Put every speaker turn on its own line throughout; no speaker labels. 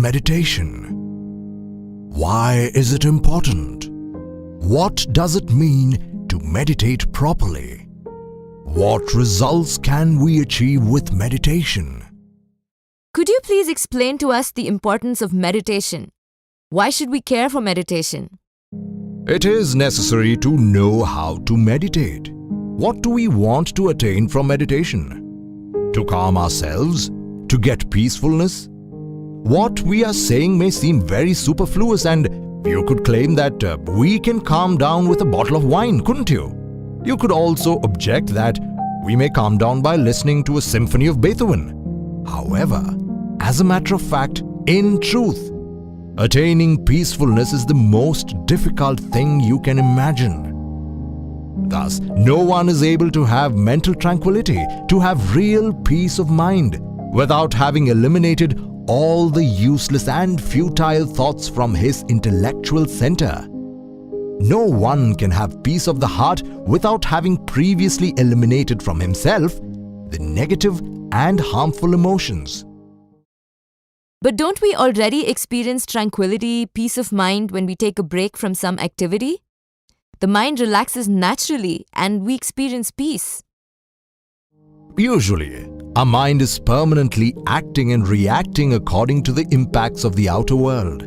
meditation? Why is it important? What does it mean to meditate properly? What results can we achieve with meditation?
Could you please explain to us the importance of meditation? Why should we care for meditation?
It is necessary to know how to meditate. What do we want to attain from meditation? To calm ourselves? To get peacefulness? What we are saying may seem very superfluous, and you could claim that we can calm down with a bottle of wine, couldn't you? You could also object that we may calm down by listening to a symphony of Beethoven. However, as a matter of fact, in truth, attaining peacefulness is the most difficult thing you can imagine. Thus, no one is able to have mental tranquility, to have real peace of mind, without having eliminated all the useless and futile thoughts from his intellectual center. No one can have peace of the heart without having previously eliminated from himself the negative and harmful emotions.
But don't we already experience tranquility, peace of mind when we take a break from some activity? The mind relaxes naturally and we experience peace.
Usually, our mind is permanently acting and reacting according to the impacts of the outer world.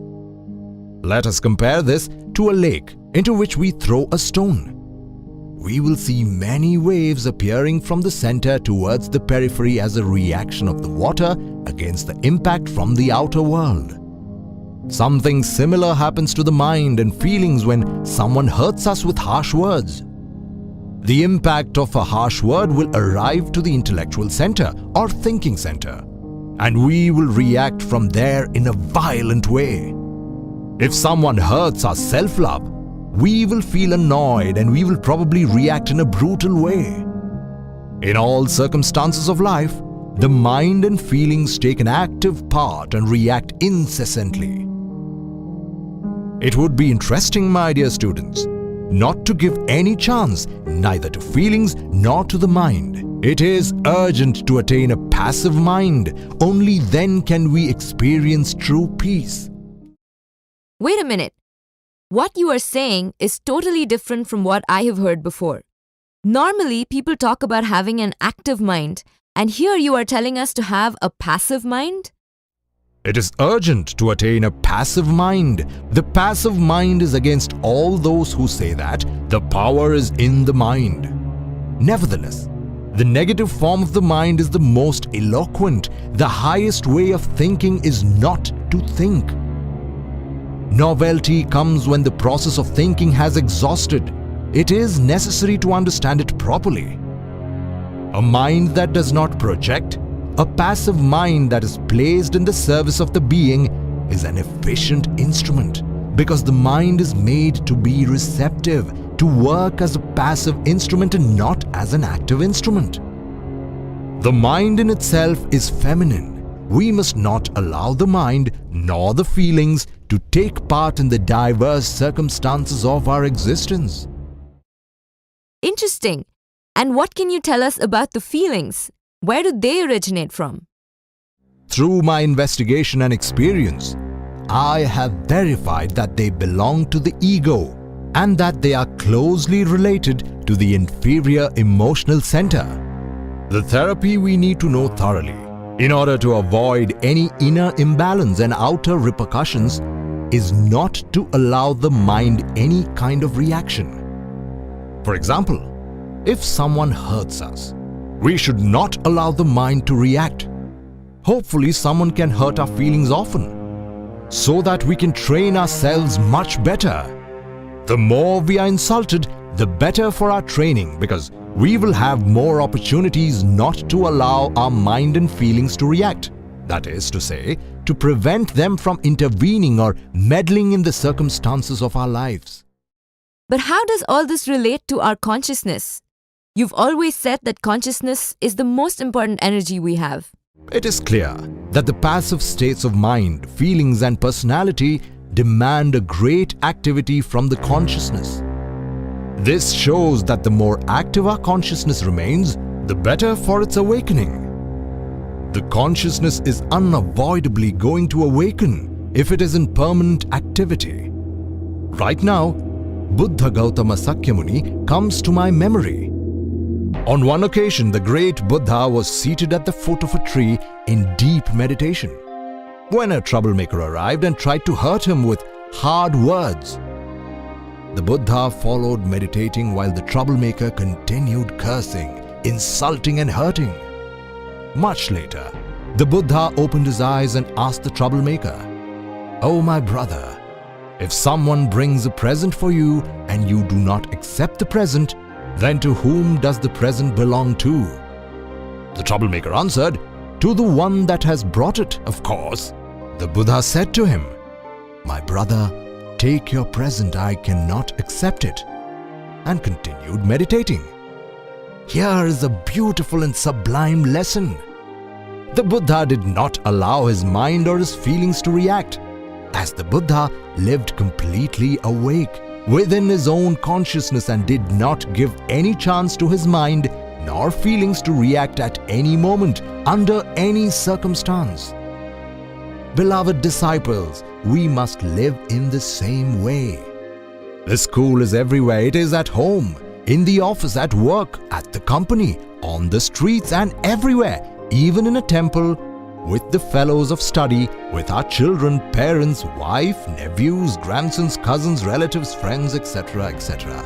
Let us compare this to a lake into which we throw a stone. We will see many waves appearing from the center towards the periphery as a reaction of the water against the impact from the outer world. Something similar happens to the mind and feelings when someone hurts us with harsh words. The impact of a harsh word will arrive to the intellectual center or thinking center, and we will react from there in a violent way. If someone hurts our self-love, we will feel annoyed and we will probably react in a brutal way. In all circumstances of life, the mind and feelings take an active part and react incessantly. It would be interesting, my dear students, not to give any chance neither to feelings nor to the mind. It is urgent to attain a passive mind. Only then can we experience true peace.
Wait a minute. What you are saying is totally different from what I have heard before. Normally, people talk about having an active mind, and here you are telling us to have a passive mind?
It is urgent to attain a passive mind. The passive mind is against all those who say that the power is in the mind. Nevertheless, the negative form of the mind is the most eloquent. The highest way of thinking is not to think. Novelty comes when the process of thinking has exhausted. It is necessary to understand it properly. A mind that does not project, a passive mind that is placed in the service of the being, is an efficient instrument because the mind is made to be receptive, to work as a passive instrument and not as an active instrument. The mind in itself is feminine. We must not allow the mind nor the feelings to take part in the diverse circumstances of our existence.
Interesting. And what can you tell us about the feelings? Where do they originate from?
Through my investigation and experience, I have verified that they belong to the ego and that they are closely related to the inferior emotional center. The therapy we need to know thoroughly in order to avoid any inner imbalance and outer repercussions is not to allow the mind any kind of reaction. For example, if someone hurts us, we should not allow the mind to react. Hopefully, someone can hurt our feelings often, so that we can train ourselves much better. The more we are insulted, the better for our training, because we will have more opportunities not to allow our mind and feelings to react. That is to say, to prevent them from intervening or meddling in the circumstances of our lives.
But how does all this relate to our consciousness? You've always said that consciousness is the most important energy we have.
It is clear that the passive states of mind, feelings and personality demand a great activity from the consciousness. This shows that the more active our consciousness remains, the better for its awakening. The consciousness is unavoidably going to awaken if it is in permanent activity. Right now, Buddha Gautama Sakyamuni comes to my memory. On one occasion, the great Buddha was seated at the foot of a tree in deep meditation, when a troublemaker arrived and tried to hurt him with hard words. The Buddha followed meditating while the troublemaker continued cursing, insulting and hurting. Much later, the Buddha opened his eyes and asked the troublemaker, "Oh my brother, if someone brings a present for you and you do not accept the present, then to whom does the present belong to?" The troublemaker answered, "To the one that has brought it, of course." The Buddha said to him, "My brother, take your present, I cannot accept it," and continued meditating. Here is a beautiful and sublime lesson. The Buddha did not allow his mind or his feelings to react, as the Buddha lived completely awake within his own consciousness and did not give any chance to his mind nor feelings to react at any moment under any circumstance. Beloved disciples, we must live in the same way. The school is everywhere. It is at home, in the office, at work, at the company, on the streets and everywhere, even in a temple, with the fellows of study, with our children, parents, wife, nephews, grandsons, cousins, relatives, friends, etc., etc.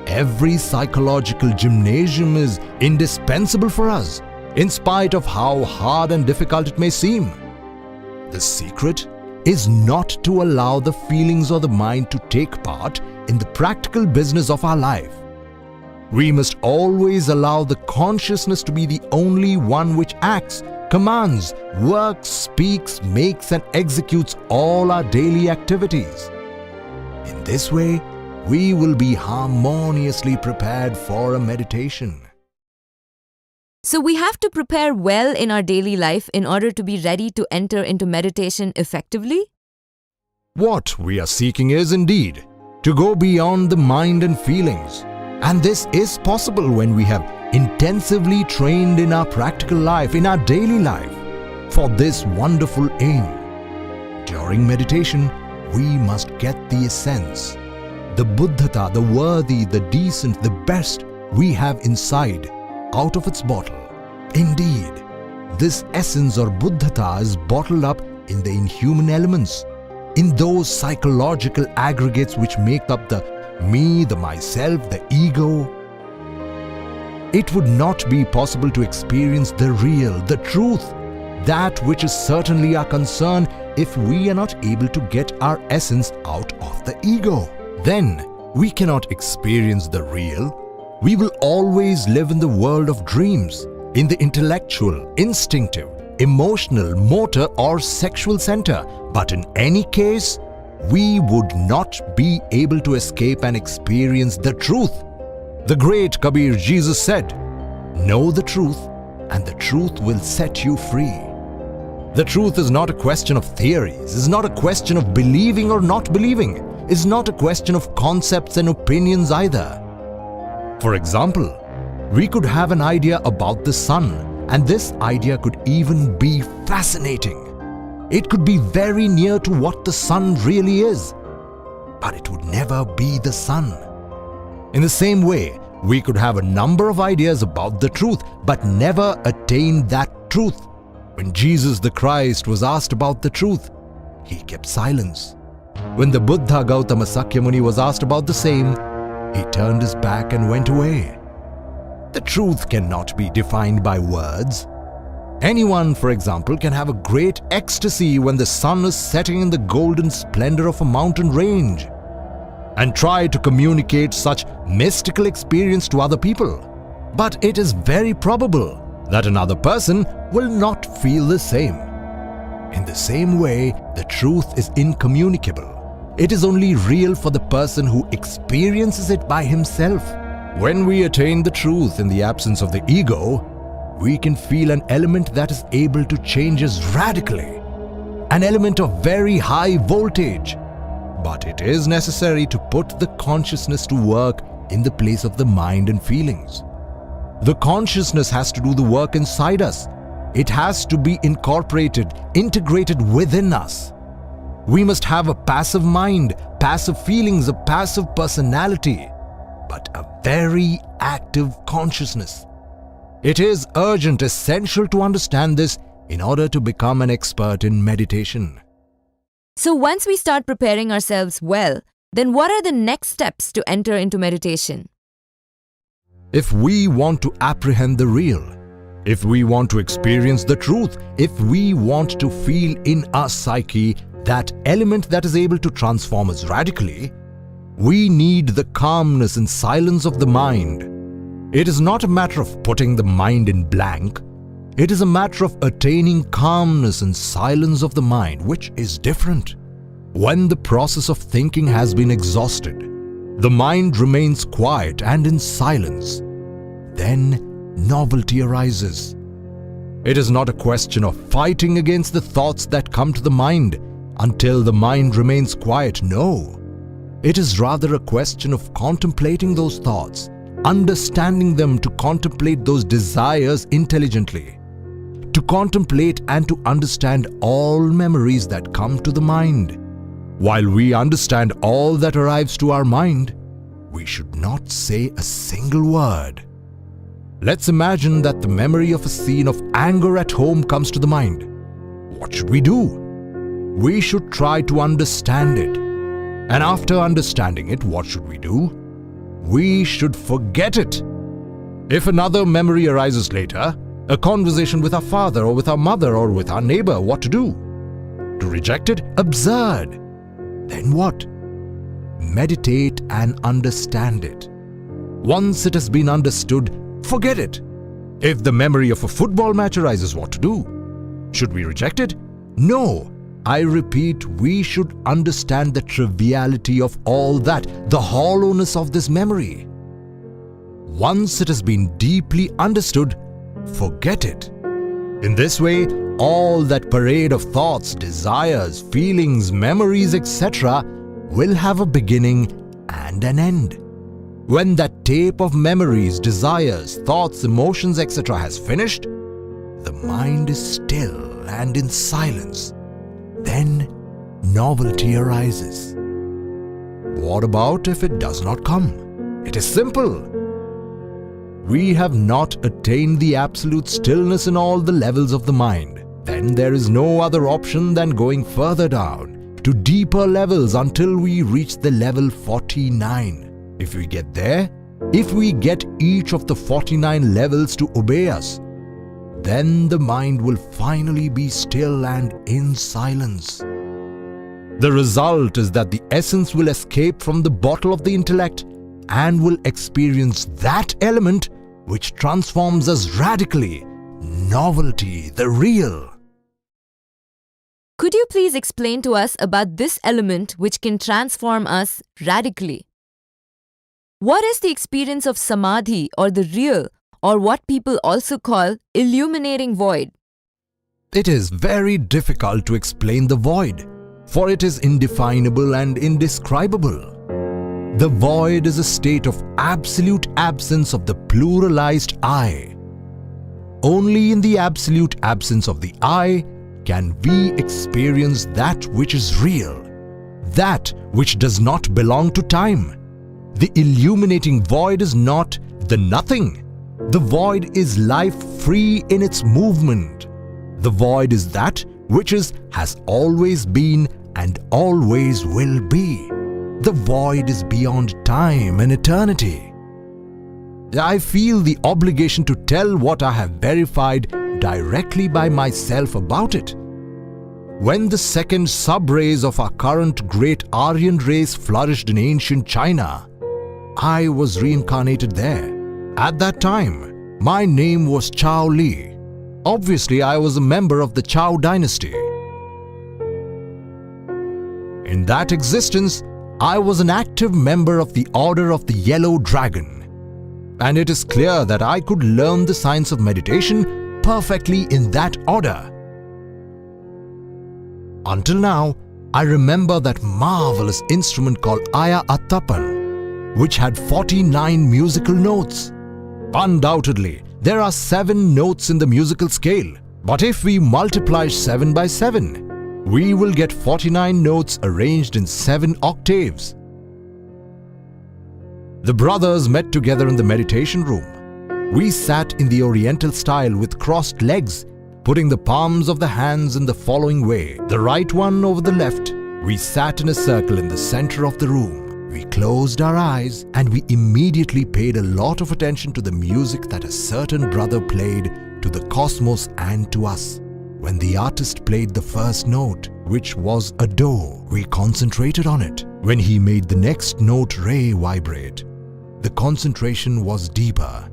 Every psychological gymnasium is indispensable for us, in spite of how hard and difficult it may seem. The secret is not to allow the feelings or the mind to take part in the practical business of our life. We must always allow the consciousness to be the only one which acts, commands, works, speaks, makes and executes all our daily activities. In this way, we will be harmoniously prepared for a meditation.
So we have to prepare well in our daily life in order to be ready to enter into meditation effectively?
What we are seeking is indeed to go beyond the mind and feelings. And this is possible when we have intensively trained in our practical life, in our daily life, for this wonderful aim. During meditation, we must get the essence, the Buddhata, the worthy, the decent, the best we have inside, out of its bottle. Indeed, this essence or Buddhata is bottled up in the inhuman elements, in those psychological aggregates which make up the me, the myself, the ego. It would not be possible to experience the real, the truth, that which is certainly our concern if we are not able to get our essence out of the ego. Then we cannot experience the real. We will always live in the world of dreams, in the intellectual, instinctive, emotional, motor or sexual center. But in any case, we would not be able to escape and experience the truth. The great Kabir Jesus said, "Know the truth and the truth will set you free." The truth is not a question of theories, is not a question of believing or not believing, is not a question of concepts and opinions either. For example, we could have an idea about the sun, and this idea could even be fascinating. It could be very near to what the sun really is, but it would never be the sun. In the same way, we could have a number of ideas about the truth, but never attain that truth. When Jesus the Christ was asked about the truth, he kept silence. When the Buddha Gautama Sakyamuni was asked about the same, he turned his back and went away. The truth cannot be defined by words. Anyone, for example, can have a great ecstasy when the sun is setting in the golden splendor of a mountain range and try to communicate such mystical experience to other people. But it is very probable that another person will not feel the same. In the same way, the truth is incommunicable. It is only real for the person who experiences it by himself. When we attain the truth in the absence of the ego, we can feel an element that is able to change us radically, an element of very high voltage. But it is necessary to put the consciousness to work in the place of the mind and feelings. The consciousness has to do the work inside us. it has to be integrated within us. We must have a passive mind, passive feelings, a passive personality, but a very active consciousness. It is urgent, essential to understand this in order to become an expert in meditation.
So once we start preparing ourselves well, then what are the next steps to enter into meditation?
If we want to apprehend the real, if we want to experience the truth, if we want to feel in our psyche that element that is able to transform us radically, we need the calmness and silence of the mind. It is not a matter of putting the mind in blank. It is a matter of attaining calmness and silence of the mind, which is different. When the process of thinking has been exhausted, the mind remains quiet and in silence. Then novelty arises. It is not a question of fighting against the thoughts that come to the mind until the mind remains quiet. No. It is rather a question of contemplating those thoughts, understanding them, to contemplate those desires intelligently, to contemplate and to understand all memories that come to the mind. While we understand all that arrives to our mind, we should not say a single word. Let's imagine that the memory of a scene of anger at home comes to the mind. What should we do? We should try to understand it. And after understanding it, what should we do? We should forget it. If another memory arises later, a conversation with our father or with our mother or with our neighbor, what to do? To reject it? Absurd. Then what? Meditate and understand it. Once it has been understood, forget it. If the memory of a football match arises, what to do? Should we reject it? No. I repeat, we should understand the triviality of all that, the hollowness of this memory. Once it has been deeply understood, forget it. In this way, all that parade of thoughts, desires, feelings, memories, etc. will have a beginning and an end. When that tape of memories, desires, thoughts, emotions, etc. has finished, the mind is still and in silence. Then novelty arises. What about if it does not come? It is simple. We have not attained the absolute stillness in all the levels of the mind. Then there is no other option than going further down to deeper levels until we reach the level 49. If we get there, if we get each of the 49 levels to obey us, then the mind will finally be still and in silence. The result is that the essence will escape from the bottle of the intellect and will experience that element which transforms us radically, novelty, the real.
Could you please explain to us about this element which can transform us radically? What is the experience of samadhi or the real, or what people also call illuminating void?
It is very difficult to explain the void, for it is indefinable and indescribable. The void is a state of absolute absence of the pluralized I. Only in the absolute absence of the I can we experience that which is real, that which does not belong to time. The illuminating void is not the nothing. The void is life free in its movement. The void is that which has always been and always will be. The void is beyond time and eternity. I feel the obligation to tell what I have verified directly by myself about it. When the second sub-race of our current great Aryan race flourished in ancient China, I was reincarnated there. At that time, my name was Chao Li. Obviously, I was a member of the Chao dynasty. In that existence, I was an active member of the Order of the Yellow Dragon. And it is clear that I could learn the science of meditation perfectly in that order. Until now, I remember that marvelous instrument called Aya Attapan, which had 49 musical notes. Undoubtedly, there are 7 notes in the musical scale, But if we multiply 7 by 7, we will get 49 notes arranged in 7 octaves. The brothers met together in the meditation room. We sat in the Oriental style with crossed legs, putting the palms of the hands in the following way, the right one over the left. We sat in a circle in the center of the room. We closed our eyes and we immediately paid a lot of attention to the music that a certain brother played to the cosmos and to us. When the artist played the first note, which was a do, we concentrated on it. When he made the next note re vibrate, the concentration was deeper.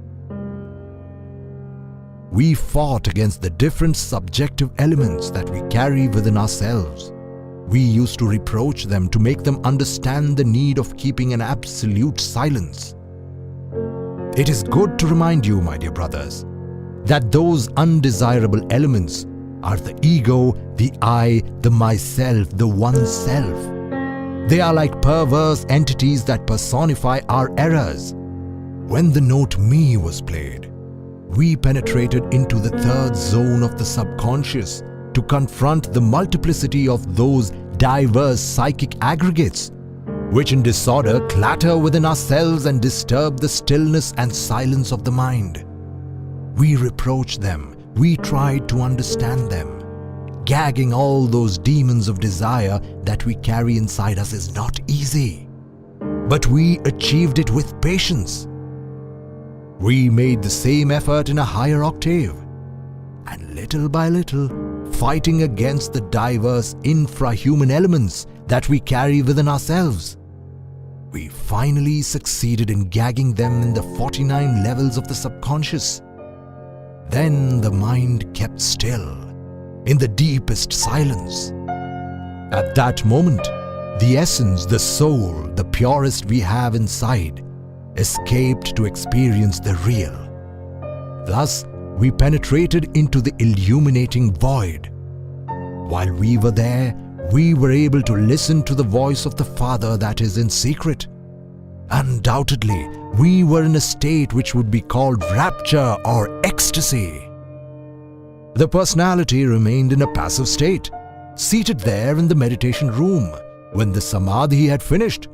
We fought against the different subjective elements that we carry within ourselves. We used to reproach them to make them understand the need of keeping an absolute silence. It is good to remind you, my dear brothers, that those undesirable elements are the ego, the I, the myself, the oneself. They are like perverse entities that personify our errors. When the note me was played, we penetrated into the third zone of the subconscious to confront the multiplicity of those diverse psychic aggregates, which in disorder clatter within ourselves and disturb the stillness and silence of the mind. We reproached them, we tried to understand them. Gagging all those demons of desire that we carry inside us is not easy, but we achieved it with patience. We made the same effort in a higher octave, and little by little, fighting against the diverse infrahuman elements that we carry within ourselves, we finally succeeded in gagging them in the 49 levels of the subconscious. Then the mind kept still, in the deepest silence. At that moment, the essence, the soul, the purest we have inside, escaped to experience the real. Thus, we penetrated into the illuminating void. While we were there, we were able to listen to the voice of the Father that is in secret. Undoubtedly, we were in a state which would be called rapture or ecstasy. The personality remained in a passive state, seated there in the meditation room. When the samadhi had finished,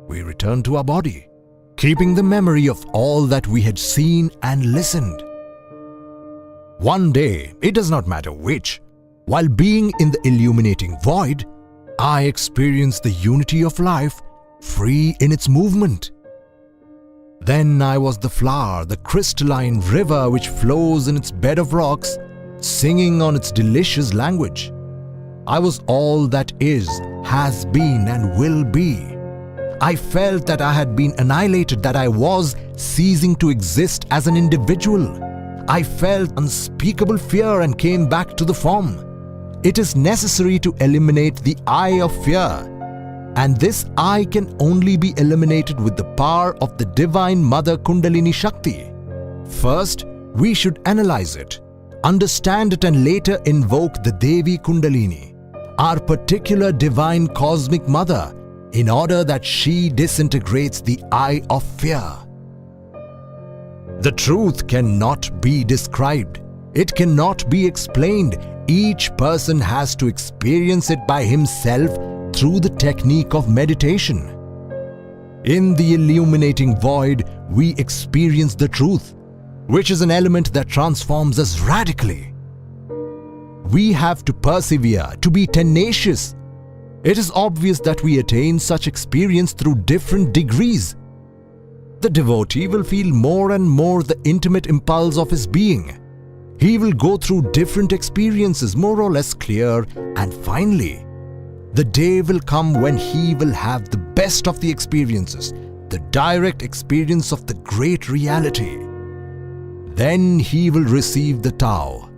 we returned to our body, keeping the memory of all that we had seen and listened. One day, it does not matter which, while being in the illuminating void, I experienced the unity of life, free in its movement. Then I was the flower, the crystalline river which flows in its bed of rocks, singing on its delicious language. I was all that is, has been, and will be. I felt that I had been annihilated, that I was ceasing to exist as an individual. I felt unspeakable fear and came back to the form. It is necessary to eliminate the I of fear, and this I can only be eliminated with the power of the Divine Mother Kundalini Shakti. First, we should analyze it, understand it, and later invoke the Devi Kundalini, our particular divine cosmic mother, in order that she disintegrates the I of fear. The truth cannot be described. It cannot be explained. Each person has to experience it by himself through the technique of meditation. In the illuminating void, we experience the truth, which is an element that transforms us radically. We have to persevere, to be tenacious. It is obvious that we attain such experience through different degrees. The devotee will feel more and more the intimate impulse of his being. He will go through different experiences, more or less clear, and finally, the day will come when he will have the best of the experiences, the direct experience of the great reality. Then he will receive the Tao.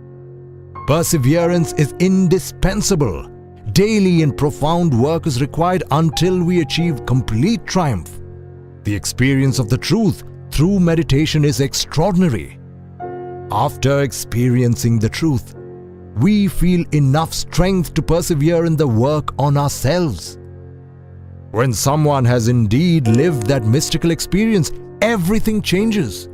Perseverance is indispensable. Daily and profound work is required until we achieve complete triumph. The experience of the truth through meditation is extraordinary. After experiencing the truth, we feel enough strength to persevere in the work on ourselves. When someone has indeed lived that mystical experience, everything changes.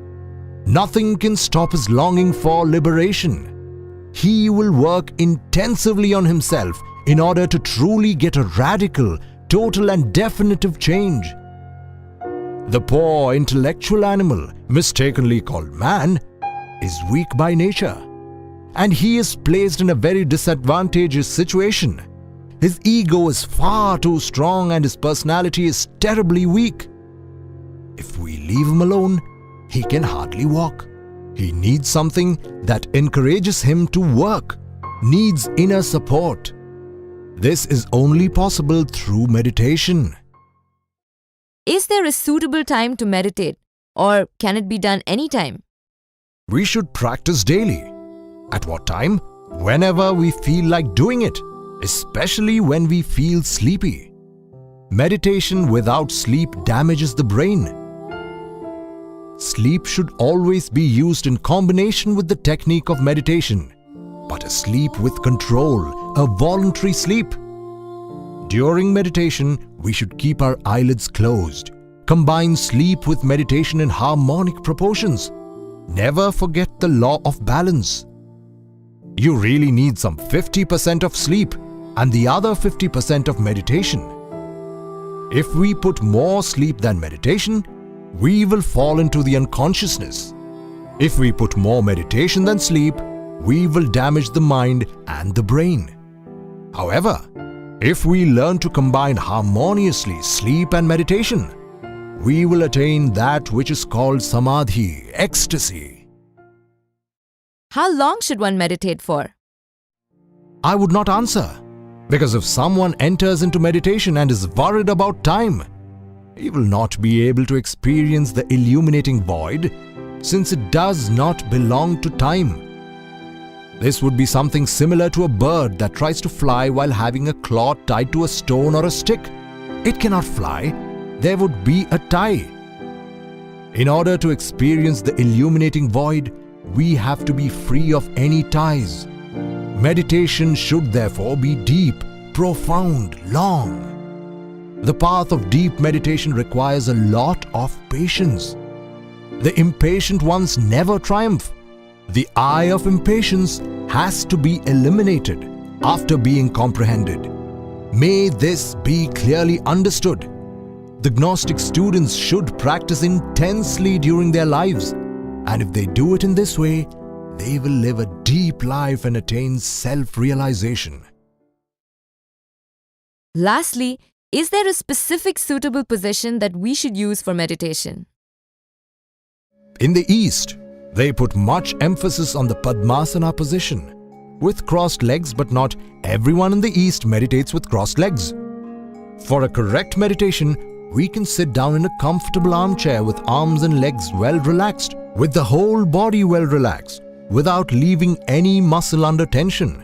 Nothing can stop his longing for liberation. he will work intensively on himself in order to truly get a radical, total and definitive change. The poor intellectual animal, mistakenly called man, is weak by nature, and he is placed in a very disadvantageous situation. His ego is far too strong and his personality is terribly weak. If we leave him alone, he can hardly walk. He needs something that encourages him to work, needs inner support. This is only possible through meditation.
Is there a suitable time to meditate, or can it be done anytime?
We should practice daily. At what time? Whenever we feel like doing it, especially when we feel sleepy. Meditation without sleep damages the brain. Sleep should always be used in combination with the technique of meditation, but a sleep with control, a voluntary sleep. During meditation, we should keep our eyelids closed. Combine sleep with meditation in harmonic proportions. Never forget the law of balance. You really need some 50% of sleep and the other 50% of meditation. If we put more sleep than meditation, we will fall into the unconsciousness. If we put more meditation than sleep, we will damage the mind and the brain. However, if we learn to combine harmoniously sleep and meditation, we will attain that which is called samadhi, ecstasy.
How long should one meditate for?
I would not answer, because if someone enters into meditation and is worried about time, he will not be able to experience the illuminating void, since it does not belong to time. This would be something similar to a bird that tries to fly while having a claw tied to a stone or a stick. It cannot fly. There would be a tie. In order to experience the illuminating void, we have to be free of any ties. Meditation should therefore be deep, profound, long. The path of deep meditation requires a lot of patience. The impatient ones never triumph. The eye of impatience has to be eliminated after being comprehended. May this be clearly understood. The Gnostic students should practice intensely during their lives, and if they do it in this way, they will live a deep life and attain self-realization.
Lastly, is there a specific suitable position that we should use for meditation?
In the East, they put much emphasis on the Padmasana position, with crossed legs, but not everyone in the East meditates with crossed legs. For a correct meditation, we can sit down in a comfortable armchair with arms and legs well relaxed, with the whole body well relaxed, without leaving any muscle under tension.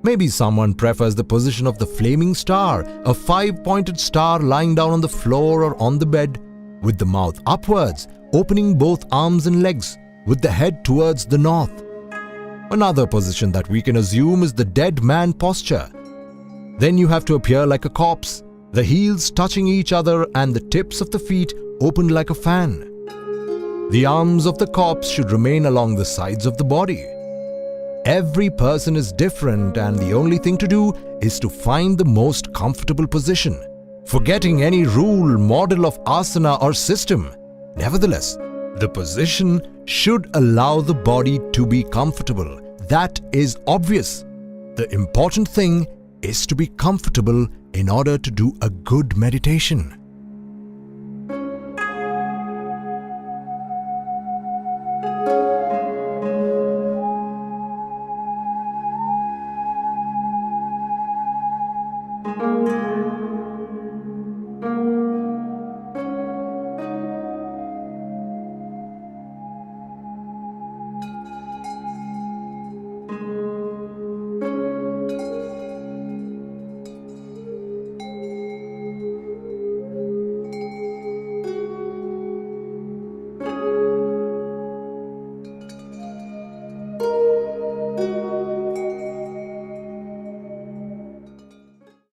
Maybe someone prefers the position of the flaming star, a 5-pointed star lying down on the floor or on the bed, with the mouth upwards, opening both arms and legs, with the head towards the north. Another position that we can assume is the dead man posture. Then you have to appear like a corpse, the heels touching each other and the tips of the feet opened like a fan. The arms of the corpse should remain along the sides of the body. Every person is different, and the only thing to do is to find the most comfortable position, forgetting any rule, model of asana or system. Nevertheless, the position should allow the body to be comfortable. That is obvious. The important thing is to be comfortable in order to do a good meditation.